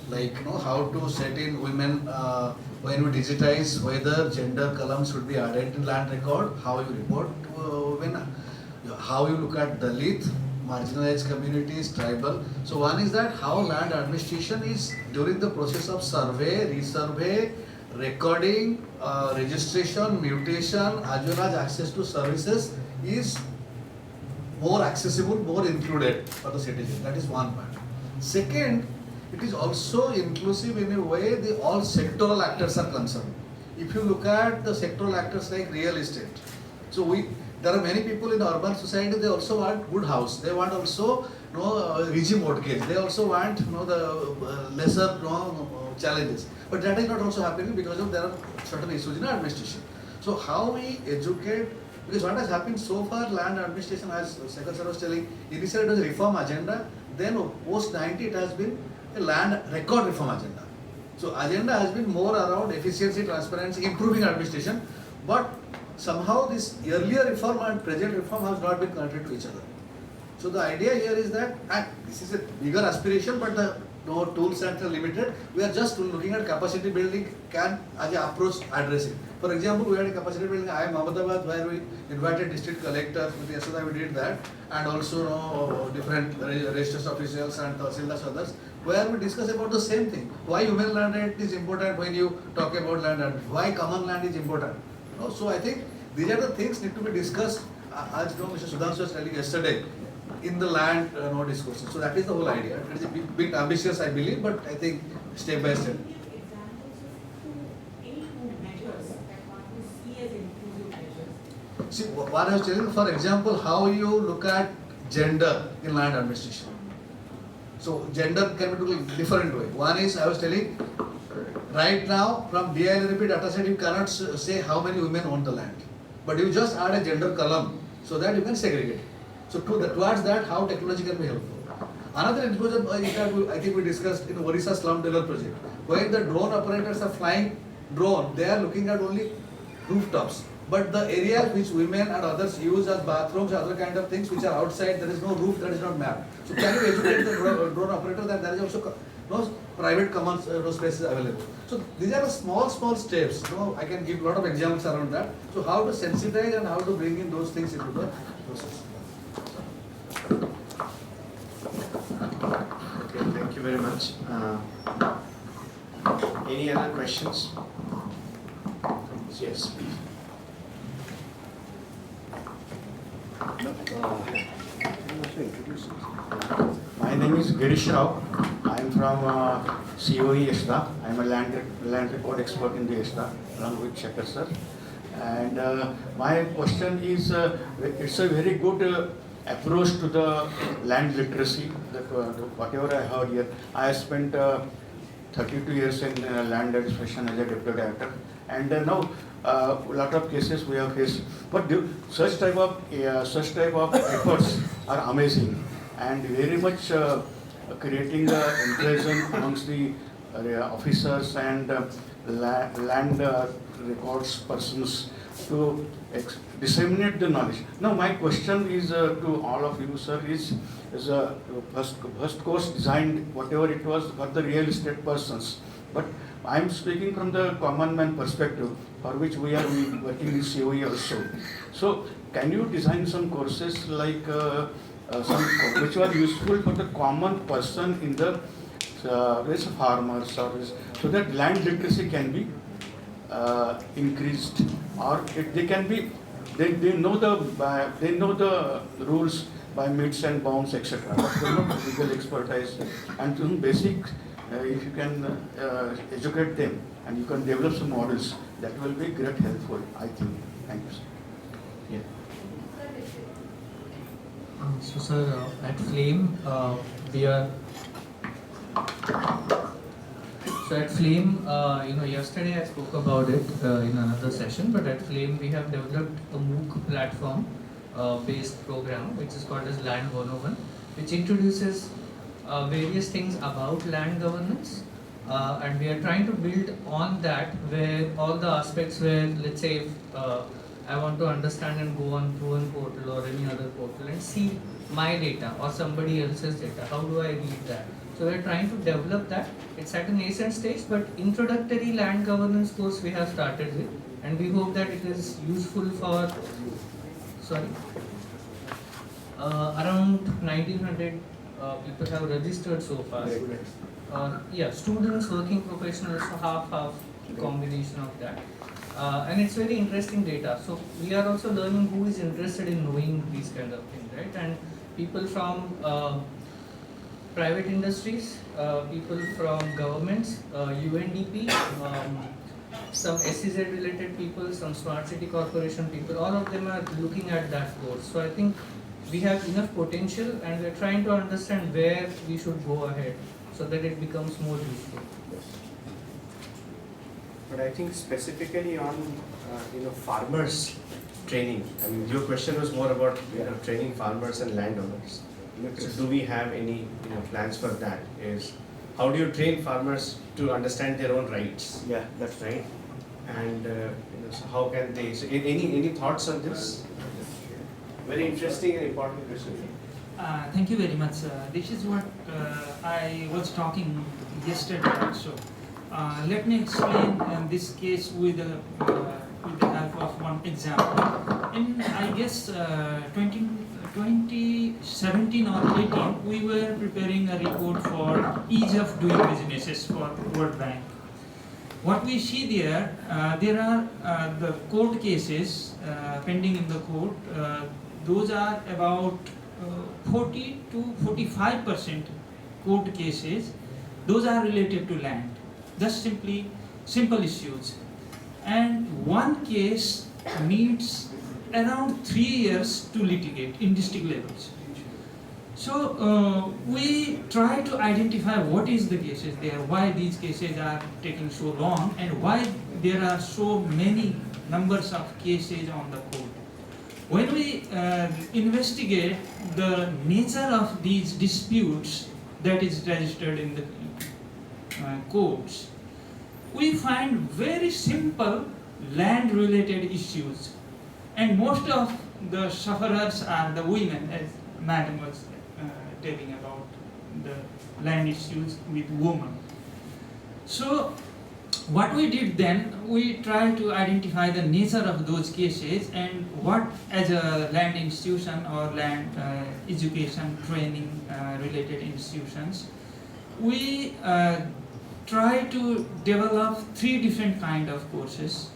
like how to set in women when we digitize, whether gender columns should be added in land record, how you report women, how you look at Dalit, marginalized communities, tribal. So one is that how land administration is during the process of survey, resurvey, recording, registration, mutation, as well as access to services is more accessible, more included for the citizen. That is one part. Second, it is also inclusive in a way all sectoral actors are concerned. If you look at the sectoral actors like real estate, so there are many people in the urban society, they also want good house. They want also regime mortgage. They also want the lesser challenges. But that is not also happening because of there are certain issues in administration. So how we educate, because what has happened so far, land administration, as Sekhar sir was telling, initially it was a reform agenda, then post 90 it has been a land record reform agenda. So agenda has been more around efficiency, transparency, improving administration, but somehow this earlier reform and present reform has not been connected to each other. So the idea here is that this is a bigger aspiration, but the tools are limited. We are just looking at capacity building as an approach addressing. For example, we had a capacity building IIM Ahmedabad where we invited district collectors, with Yashoda we did that, and also different registers officials and tahsildars others, where we discuss about the same thing. Why human land right is important when you talk about land and why common land is important. So I think these are the things need to be discussed, as Mr. Sudhanshu was telling yesterday, in the land discourses. So that is the whole idea. It is a bit ambitious, I believe, but I think step by step. See, what I was telling, for example, how you look at gender in land administration. So gender can be looked in different way. One is, I was telling, right now from DILRP data set you cannot say how many women own the land, but you just add a gender column so that you can segregate. So towards that, how technology can be helpful. Another inclusion I think we discussed in Orissa slum dweller project, where the drone operators are flying drone, they are looking at only rooftops. But the areas which women and others use as bathrooms, other kind of things which are outside, there is no roof, that is not mapped. So can you educate the drone operator that there is also no private common spaces available? So these are the small steps. I can give a lot of examples around that. So how to sensitize and how to bring in those things into the process. Okay, thank you very much. Any other questions? Yes, please. My name is Girish Rao. I am from COE Yashoda. I am a land record expert in the Yashoda, along with Shekhar sir. And my question is, it's a very good approach to the land literacy. That whatever I heard here, I have spent 32 years in land administration as a deputy director, and now a lot of cases we have faced. But such type of efforts are amazing and very much creating the impression amongst the officers and land records persons to disseminate the knowledge. Now my question is to all of you, sir, is first course designed, whatever it was, for the real estate persons. But I am speaking from the common man perspective, for which we are working in COE also. So can you design some courses like which are useful for the common person in the race of farmers, or so that land literacy can be increased, or they can be, they know the rules by meets and bounds, etc. But they are not legal expertise, and some basic, if you can educate them and you can develop some models, that will be great helpful, I think. Thank you, sir. Yeah. So sir, at Flame, we are. So at Flame, yesterday I spoke about it in another session, but at Flame we have developed a MOOC platform based program which is called as Land 101, which introduces various things about land governance, and we are trying to build on that, where all the aspects where, let's say, if I want to understand and go on through one portal or any other portal and see my data or somebody else's data, how do I read that? So we're trying to develop that. It's at a nascent stage, but introductory land governance course we have started with, and we hope that it is useful for, around 1900 people have registered so far. Students, working professionals, so half combination of that. And it's very interesting data. So we are also learning who is interested in knowing these kind of things, right? And people from private industries, people from governments, UNDP, some SEZ related people, some smart city corporation people, all of them are looking at that course. So I think we have enough potential, and we're trying to understand where we should go ahead so that it becomes more useful. But I think specifically on farmers training. I mean, your question was more about training farmers and landowners. So do we have any plans for that? Is how do you train farmers to understand their own rights? Yeah, that's right. And so how can they? So any thoughts on this? Very interesting and important question. Thank you very much. This is what I was talking yesterday also. Let me explain this case with the help of one example. In, I guess, 2017 or 18, we were preparing a report for ease of doing businesses for World Bank. What we see there, there are the court cases pending in the court. Those are about 40 to 45% court cases. Those are related to land. Just simple issues. And one case needs around 3 years to litigate in district levels. So we try to identify what is the cases there, why these cases are taking so long, and why there are so many numbers of cases on the court. When we investigate the nature of these disputes that is registered in the courts, we find very simple land-related issues, and most of the sufferers are the women, as Madam was telling about the land issues with women. So what we did then, we tried to identify the nature of those cases and what, as a land institution or land education training related institutions, we try to develop 3 different kind of courses.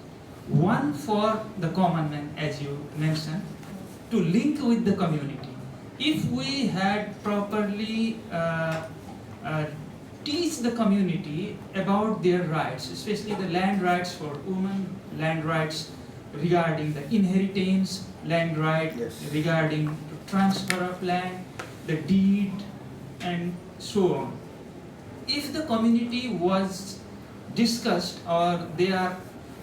One for the common man, as you mentioned, to link with the community. If we had properly teach the community about their rights, especially the land rights for women, land rights regarding the inheritance, land right regarding to transfer of land, the deed, and so on. If the community was discussed or they are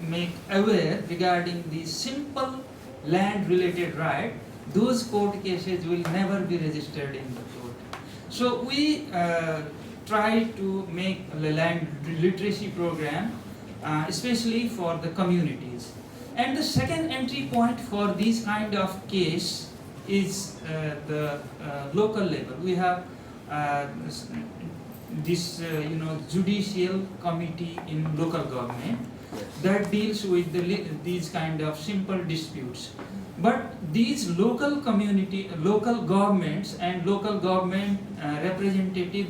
made aware regarding the simple land related right, those court cases will never be registered in the court. So we try to make a land literacy program, especially for the communities. And the second entry point for this kind of case is the local level. We have this judicial committee in local government that deals with these kind of simple disputes. But these local governments and local government representative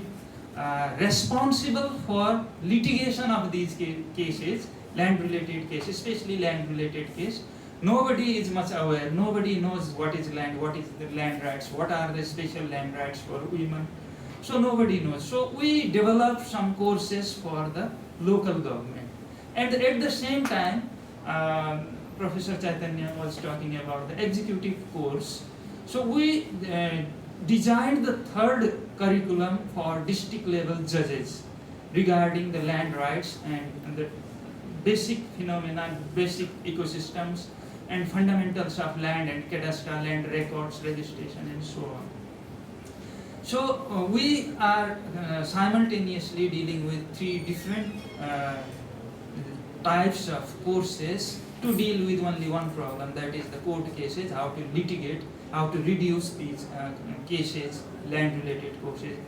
responsible for litigation of these cases, land-related cases, especially land-related case, nobody is much aware. Nobody knows what is land, what is the land rights, what are the special land rights for women. So nobody knows. So we developed some courses for the local government. And at the same time, Professor Chaitanya was talking about the executive course. So we designed the third curriculum for district level judges regarding the land rights and the basic phenomena, basic ecosystems and fundamentals of land and cadastral land records, registration and so on. So we are simultaneously dealing with three different types of courses to deal with only one problem, that is the court cases, how to litigate, how to reduce these cases, land-related cases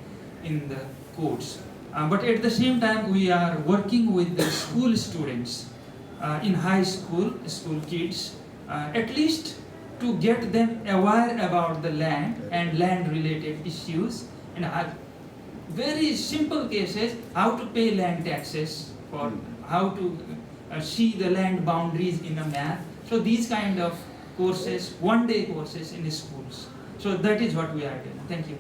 in the courts. But at the same time, we are working with the school students in high school, school kids, at least to get them aware about the land and land-related issues, and very simple cases, how to pay land taxes, for how to see the land boundaries in a map. So these kind of courses, one-day courses in the schools. So that is what we are doing. Thank you.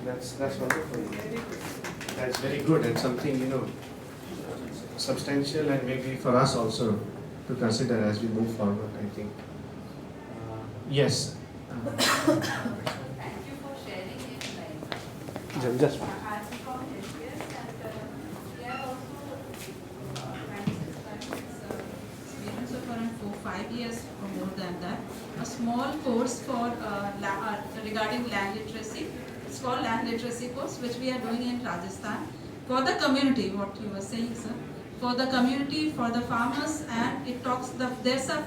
That's wonderful. That's very good and something substantial and maybe for us also to consider as we move forward, I think. Yes. Thank you for sharing it. Just As we call HBS, and we are also Experience of around 4-5 years or more than that. A small course for regarding land literacy. It's called land literacy course, which we are doing in Rajasthan for the community. What you were saying, sir, for the community, for the farmers, and it talks. There's a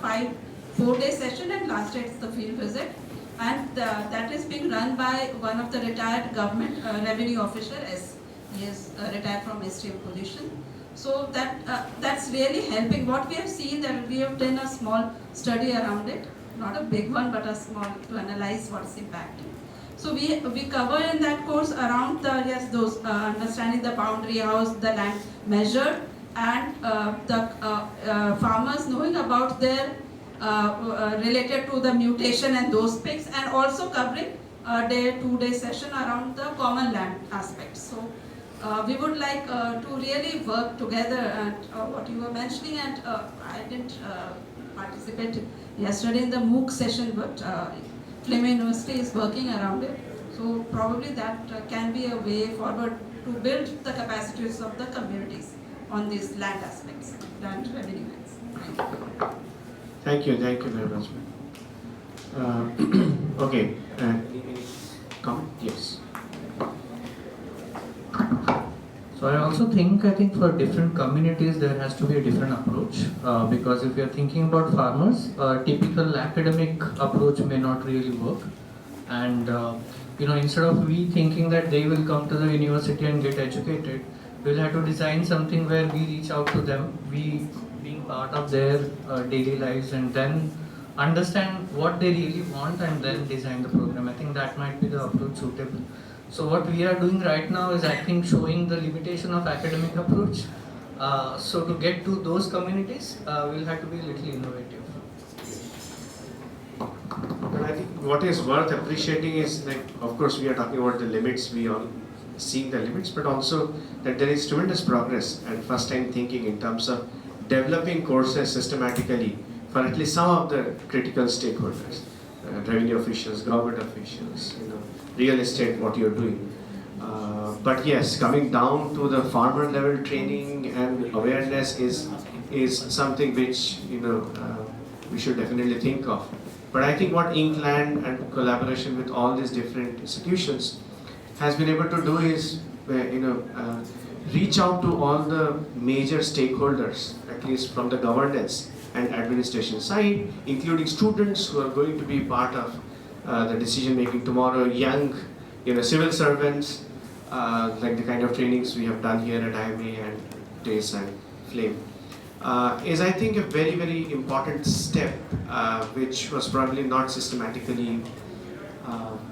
4-day session, and last day it's the field visit, and that is being run by one of the retired government revenue officer. He is retired from STM position. So that's really helping. What we have seen, that we have done a small study around it, not a big one, but a small, to analyze what's impacting. So we cover in that course around those understanding the boundary, how is the land measured, and the farmers knowing about their related to the mutation and those pigs, and also covering a 2-day session around the common land aspects. So we would like to really work together, and what you were mentioning, and I didn't participate yesterday in the MOOC session, but Flame University is working around it. So probably that can be a way forward to build the capacities of the communities on these land aspects, land revenue. Thank you very much. Okay, comment? Yes. So I also think for different communities there has to be a different approach, because if you are thinking about farmers, typical academic approach may not really work, and instead of we thinking that they will come to the university and get educated, we'll have to design something where we reach out to them, we being part of their daily lives, and then understand what they really want and then design the program. I think that might be the approach suitable. So what we are doing right now is, I think, showing the limitation of academic approach. So to get to those communities, we'll have to be a little innovative. But I think what is worth appreciating is, like, of course we are talking about the limits, we all seeing the limits, but also that there is tremendous progress and first time thinking in terms of developing courses systematically for at least some of the critical stakeholders, revenue officials, government officials, real estate, what you're doing. But yes, coming down to the farmer level training and awareness is something which we should definitely think of. But I think what Inkland and collaboration with all these different institutions has been able to do is reach out to all the major stakeholders, at least from the governance, and administration side, including students who are going to be part of the decision making tomorrow, young civil servants, like the kind of trainings we have done here at IMA and TACE and FLAME. Is I think a very, very important step which was probably not systematically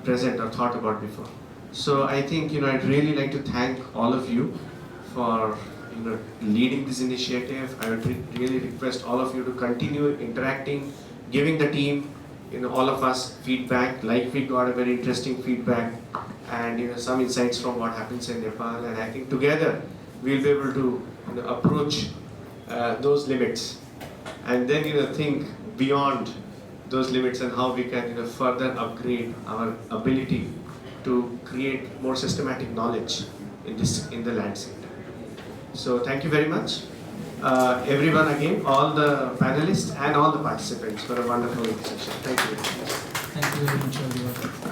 present or thought about before. So I think I'd really like to thank all of you for leading this initiative. I would really request all of you to continue interacting, giving the team, all of us feedback, like we got a very interesting feedback and some insights from what happens in Nepal, and I think together we'll be able to approach those limits and then think beyond those limits and how we can further upgrade our ability to create more systematic knowledge in the land sector. So thank you very much, everyone again, all the panelists and all the participants for a wonderful session. Thank you. Thank you very much, everyone.